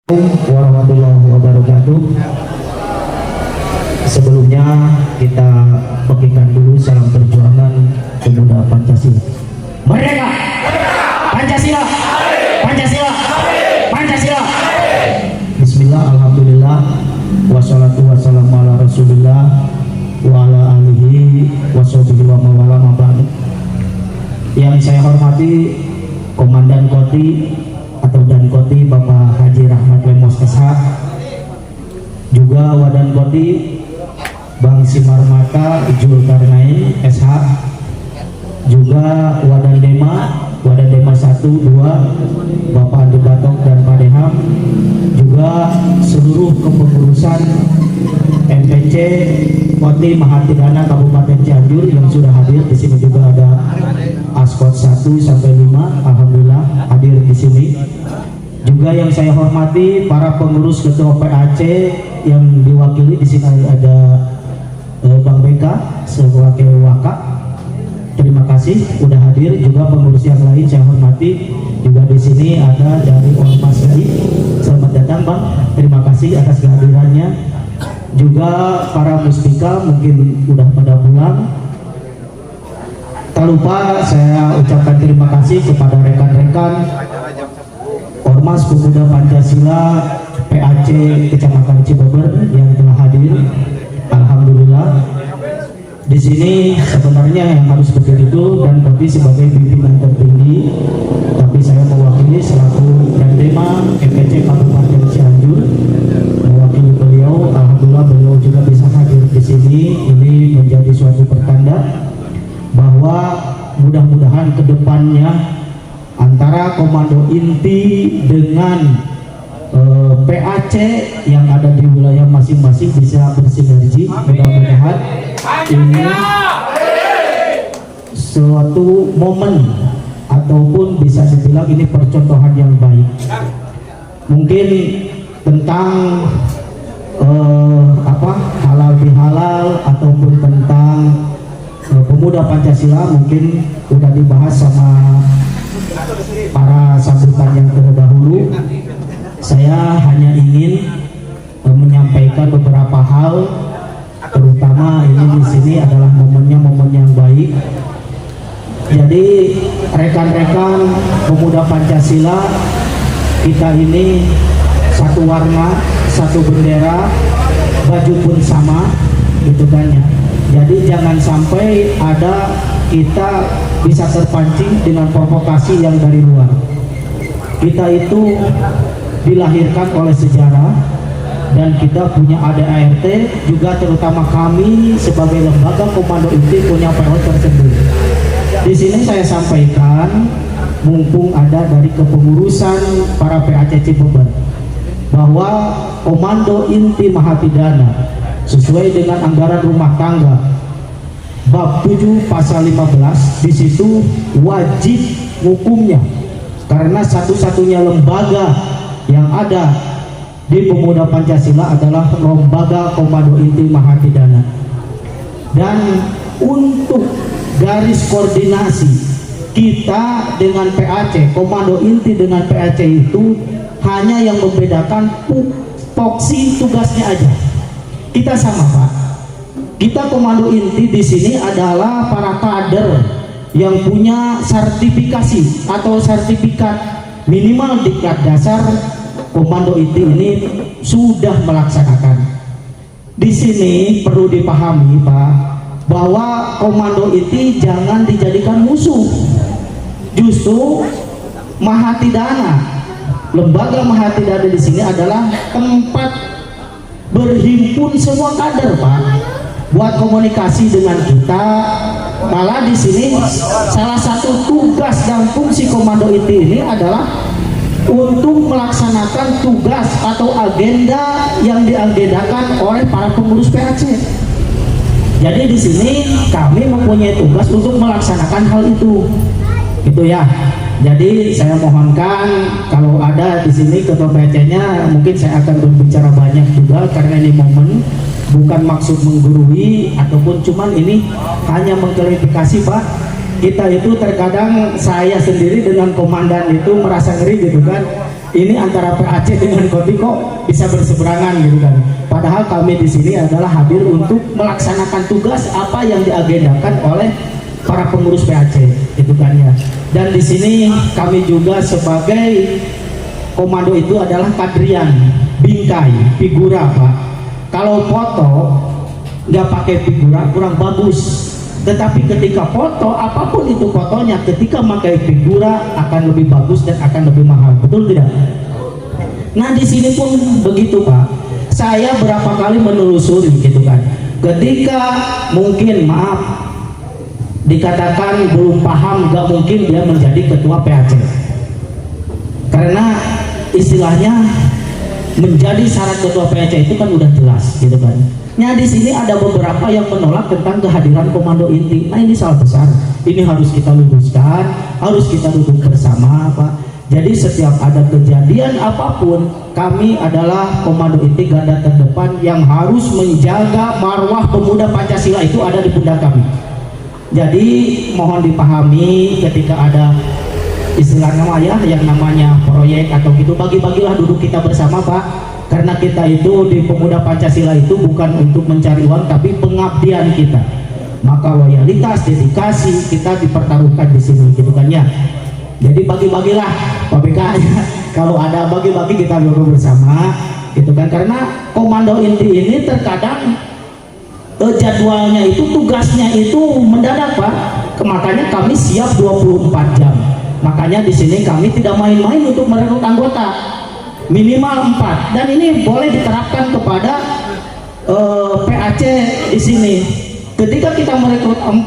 Assalamualaikum warahmatullahi wabarakatuh. Sebelumnya kita bagikan dulu salam perjuangan pemuda Pancasila. Merdeka! Pancasila! Pancasila! Pancasila! Bismillah, alhamdulillah, wassalatu wassalamu ala rasulillah wa ala alihi washabihi wa mawala mabadu. Yang saya hormati Komandan Koti atau Dankoti Bapak Haji Rahmat Lemos SH, juga Wadan Koti Bang Simarmata Julkarnain SH, juga Wadan Dema 1, 2 Bapak Andi Batok dan Pak Deham, juga seluruh kepengurusan MPC Koti Mahatidana Kabupaten Cianjur yang sudah hadir di sini. Juga ada Askot 1 sampai 5, alhamdulillah hadir di sini. Juga yang saya hormati para pengurus ketua PAC yang diwakili di sini ada Bang BK sebagai wakak. Terima kasih sudah hadir. Juga pengurus yang lain saya hormati. Juga di sini ada dari Ormas Gai. Selamat datang Bang. Terima kasih atas kehadirannya. Juga para muspika mungkin sudah pada pulang. Tak lupa saya ucapkan terima kasih kepada rekan-rekan Ormas Pemuda Pancasila PAC Kecamatan Cibeber yang telah hadir. Alhamdulillah. Di sini sebenarnya yang harus begitu dan Koti sebagai pimpinan tertinggi, tapi saya mewakili selaku Dandema MPC Kabupaten Cianjur, mewakili beliau. Alhamdulillah beliau juga bisa hadir di sini. Ini menjadi suatu pertanda bahwa mudah-mudahan kedepannya antara komando inti dengan PAC yang ada di wilayah masing-masing bisa bersinergi. Mudah-mudahan ini suatu momen ataupun bisa dibilang ini percontohan yang baik. Mungkin tentang halal bihalal ataupun tentang pemuda Pancasila mungkin sudah dibahas sama para sambutan yang terdahulu. Saya hanya ingin menyampaikan beberapa hal, terutama ini di sini adalah momennya momen yang baik. Jadi rekan-rekan pemuda Pancasila kita ini satu warna, satu bendera, baju pun sama, gitu kan ya. Jadi jangan sampai ada kita bisa terpancing dengan provokasi yang dari luar. Kita itu dilahirkan oleh sejarah dan kita punya ADART juga, terutama kami sebagai lembaga komando inti punya PO tersendiri. Di sini saya sampaikan, mumpung ada dari kepengurusan para PAC Cibeber, bahwa komando inti Mahatidana sesuai dengan anggaran rumah tangga bab 7 pasal 15, di situ wajib hukumnya, karena satu-satunya lembaga yang ada di pemuda Pancasila adalah lembaga komando inti Mahatidana. Dan untuk garis koordinasi kita dengan PAC, komando inti dengan PAC itu hanya yang membedakan tupoksi tugasnya aja. Kita sama Pak. Kita komando inti di sini adalah para kader yang punya sertifikasi atau sertifikat minimal tingkat dasar. Komando inti ini sudah melaksanakan. Di sini perlu dipahami Pak, bahwa komando inti jangan dijadikan musuh. Justru Mahatidana, lembaga Mahatidana di sini adalah tempat berhimpun semua kader Pak, buat komunikasi dengan kita. Malah di sini salah satu tugas dan fungsi komando inti ini adalah untuk melaksanakan tugas atau agenda yang diagendakan oleh para pengurus PAC. Jadi di sini kami mempunyai tugas untuk melaksanakan hal itu, gitu ya. Jadi saya mohonkan kalau ada di sini ketua PAC-nya, mungkin saya akan berbicara banyak juga karena ini momen, bukan maksud menggurui ataupun cuman ini hanya mengklarifikasi Pak. Kita itu terkadang saya sendiri dengan komandan itu merasa ngeri gitu kan. ini antara PAC dengan Koti kok bisa berseberangan gitu kan. Padahal kami di sini adalah hadir untuk melaksanakan tugas apa yang diagendakan oleh para pengurus PAC itu kan ya. Dan di sini kami juga sebagai komando itu adalah kadrian, bingkai, figura Pak. Kalau foto nggak pakai figura kurang bagus. Tetapi ketika foto, apapun itu fotonya, ketika pakai figura akan lebih bagus dan akan lebih mahal, betul tidak? Nah di sini pun begitu Pak. Saya berapa kali menelusuri gitu kan. Ketika mungkin maaf dikatakan belum paham, nggak mungkin dia menjadi ketua PAC. Karena istilahnya menjadi syarat ketua PAC itu kan udah jelas gitu kan. Nah di sini ada beberapa yang menolak tentang kehadiran komando inti. Nah ini salah besar. Ini harus kita luruskan, harus kita duduk bersama Pak. Jadi setiap ada kejadian apapun, kami adalah komando inti garda terdepan yang harus menjaga marwah pemuda Pancasila itu ada di pundak kami. Jadi mohon dipahami ketika ada istilah nama ya yang namanya proyek atau gitu, bagi-bagilah duduk kita bersama Pak. Karena kita itu di pemuda Pancasila itu bukan untuk mencari uang, tapi pengabdian kita. Maka loyalitas, dedikasi kita dipertaruhkan di sini, gitu kan ya. Jadi bagi-bagilah Pak BK, kalau ada bagi-bagi kita duduk bersama, gitu kan. Karena komando inti ini terkadang jadwalnya itu, tugasnya itu mendadak Pak. Makanya kami siap 24 jam. Makanya di sini kami tidak main-main untuk merekrut anggota. Minimal 4, dan ini boleh diterapkan kepada PAC di sini. Ketika kita merekrut 4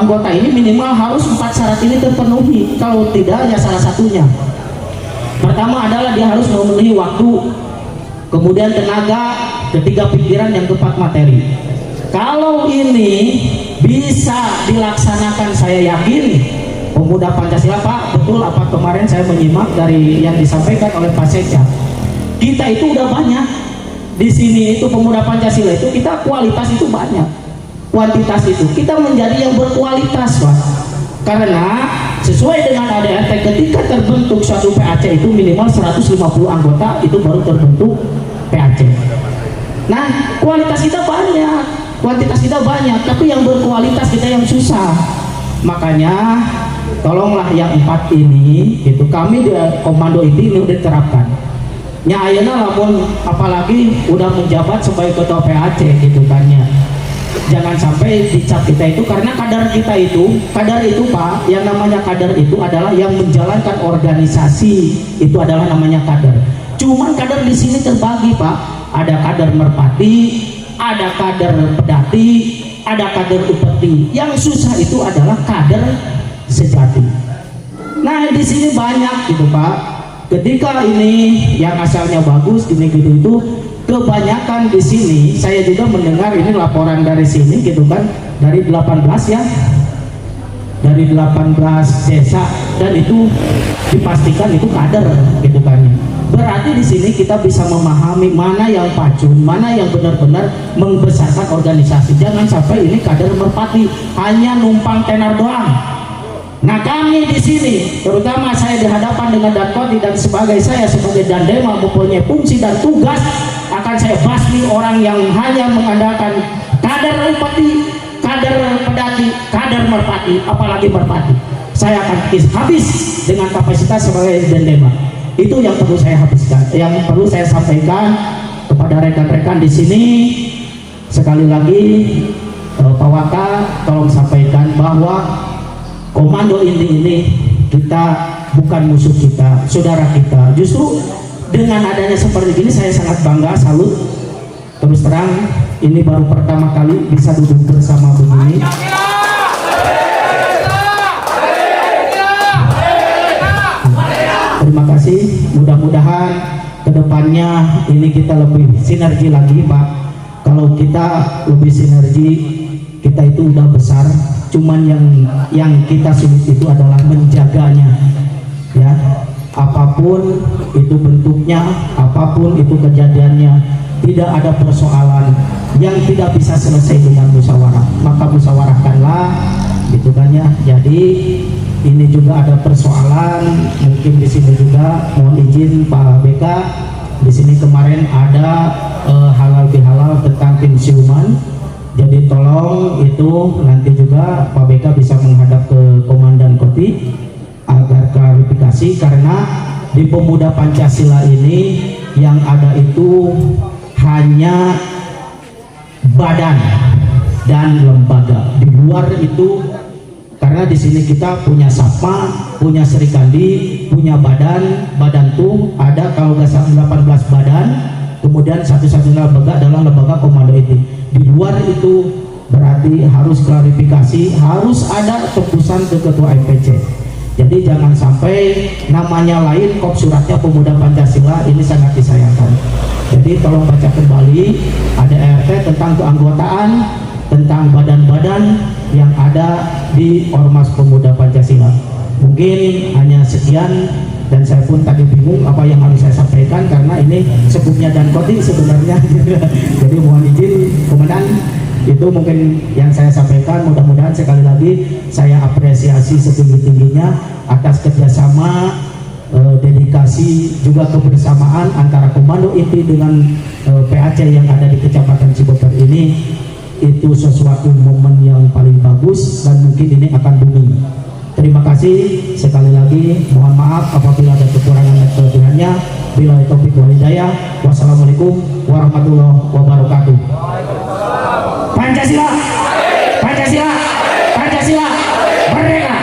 anggota ini, minimal harus 4 syarat ini terpenuhi. Kalau tidak ya salah satunya. Pertama adalah dia harus memenuhi waktu, kemudian tenaga, ketiga pikiran, yang keempat materi. Kalau ini bisa dilaksanakan, saya yakin pemuda Pancasila Pak, betul apa kemarin saya menyimak dari yang disampaikan oleh Pak Sekja. Kita itu udah banyak di sini itu pemuda Pancasila itu, kita kualitas itu banyak, kuantitas itu kita menjadi yang berkualitas Pak. Karena sesuai dengan ADRT ketika terbentuk suatu PAC itu minimal 150 anggota itu baru terbentuk PAC. Nah kualitas kita banyak, kuantitas kita banyak, tapi yang berkualitas kita yang susah. Makanya tolonglah yang 4 ini itu kami di komando ini udah diterapkan. Nya ayeuna lamun apalagi udah menjabat sebagai ketua PAC gitu kan ya. Jangan sampai dicap kita itu, karena kadar kita itu, kadar itu Pak, yang namanya kadar itu adalah yang menjalankan organisasi, itu adalah namanya kadar. Cuman kadar di sini terbagi Pak, ada kadar merpati, ada kadar pedati, ada kader upeti. Yang susah itu adalah kader sejati. Nah di sini banyak gitu Pak. Ketika ini yang asalnya bagus gini gitu itu, kebanyakan di sini saya juga mendengar ini laporan dari sini gitu kan, dari 18 ya, dari 18 desa, dan itu dipastikan itu kader gitu kan. Berarti di sini kita bisa memahami mana yang pacun, mana yang benar-benar membesarkan organisasi. Jangan sampai ini kader merpati hanya numpang tenar doang. Nah kami di sini, terutama saya di hadapan dengan Datkoti dan saya sebagai Dandema mempunyai fungsi dan tugas, akan saya basmi orang yang hanya mengandalkan kader upeti, kader pedati, kader merpati, apalagi merpati. Saya akan habis dengan kapasitas sebagai Dandema. Itu yang perlu saya habiskan, yang perlu saya sampaikan kepada rekan-rekan di sini. Sekali lagi Pak Waka tolong sampaikan bahwa komando inti ini kita bukan musuh kita, saudara kita. Justru dengan adanya seperti ini saya sangat bangga, salut. Terus terang ini baru pertama kali bisa duduk bersama begini. Terima kasih, mudah-mudahan kedepannya ini kita lebih sinergi lagi Pak. Kalau kita lebih sinergi, kita itu udah besar, cuman yang kita sulit itu adalah menjaganya ya. Apapun itu bentuknya, apapun itu kejadiannya, tidak ada persoalan yang tidak bisa selesai dengan musyawarah, maka musyawarahkanlah gitu kan ya. Jadi ini juga ada persoalan, mungkin di sini juga mohon izin Pak BK, di sini kemarin ada halal bihalal tentang pensiuman. Jadi tolong itu nanti juga Pak BK bisa menghadap ke Komandan Kopi agar klarifikasi, karena di Pemuda Pancasila ini yang ada itu hanya badan dan lembaga. Di luar itu, karena di sini kita punya SAPMA, punya Serikandi, punya badan tuh ada kalau nggak salah 18 badan, kemudian satu-satunya lembaga adalah lembaga komando inti. Di luar itu berarti harus klarifikasi, harus ada tebusan ke ketua MPC. Jadi jangan sampai namanya lain kok suratnya Pemuda Pancasila, ini sangat disayangkan. Jadi tolong baca kembali, ada RT tentang keanggotaan, tentang badan-badan yang ada di Ormas Pemuda Pancasila. Mungkin hanya sekian, dan saya pun tadi bingung apa yang harus saya sampaikan karena ini sebutnya dan koting sebenarnya. Jadi mohon izin Komandan, itu mungkin yang saya sampaikan. Mudah-mudahan sekali lagi saya apresiasi setinggi-tingginya atas kerjasama, dedikasi juga kebersamaan antara Komando Inti dengan PAC yang ada di Kecamatan Ciboper ini. Itu sesuatu momen yang paling bagus dan mungkin ini akan booming. Terima kasih sekali lagi, mohon maaf apabila ada kekurangan dan kelebihannya. Bila taufik wal hidayah, wassalamualaikum warahmatullahi wabarakatuh. Pancasila, Pancasila, Pancasila, merdeka.